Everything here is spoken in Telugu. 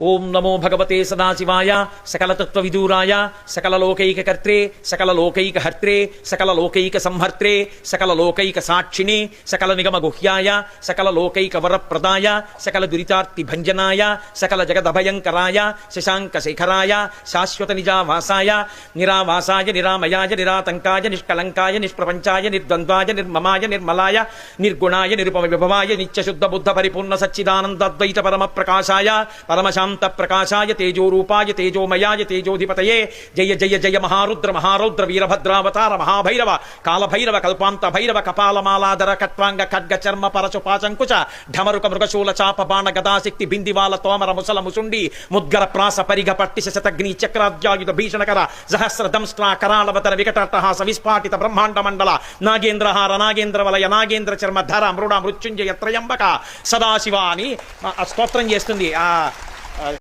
ఓం నమో భగవతే సదాశివాయ సకలతత్వవిదూరాయ సకలలోకైకకర్త్రే సకలలోకైకహర్త్రే సకలలోకైకసంహర్త్రే సకలలోకైకసాక్షిణే సకలనిగమగుహ్యాయ సకలలోకైకవరప్రదాయ సకలదురితార్తిభంజనాయ సకలజగదభయంకరాయ శశాంకశేఖరాయ శాశ్వతనిజావాసాయ నిరావాసాయ నిరామయాయ నిరాతంకాయ నిష్కళంకాయ నిష్ప్రపంచాయ నిర్ద్వంద్వాయ నిర్మమాయ నిర్మలాయ నిర్గుణాయ నిరుపమవిభవాయ నిత్యశుద్ధబుద్ధ పరిపూర్ణ సచ్చిదానందద్వైత పరమప్రకాశాయ పరమశాంత ప్రకాశాయ తేజోరూపాయ తేజోమయాయ తేజోధిపతయే జయ జయ జయ మహారుద్ర మహారౌద్ర వీరభద్రావతార మహాభైరవ కాలభైరవ కల్పాంత భైరవ కపాలమాలాధర కట్వాంగ ఖడ్గ చర్మ పరశుపాచంకుచ ఢమరుక మృగశూల చాప బాణ గదాశక్తి బిందివాల తోమర ముసల ముసుండి ముద్గర ప్రాస పరిగ పట్టిశ శతగ్ని చక్రాద్యాయుధ భీషణకర సహస్ర దంష్ట్రా కరాళవతర వికటాట్టహాస విస్ఫాటిత బ్రహ్మాండ మండల నాగేంద్రహార నాగేంద్ర వలయ నాగేంద్ర చర్మ ధర మృడ మృత్యుంజయ త్రయంబక సదాశివ అని స్తోత్రం చేస్తుంది.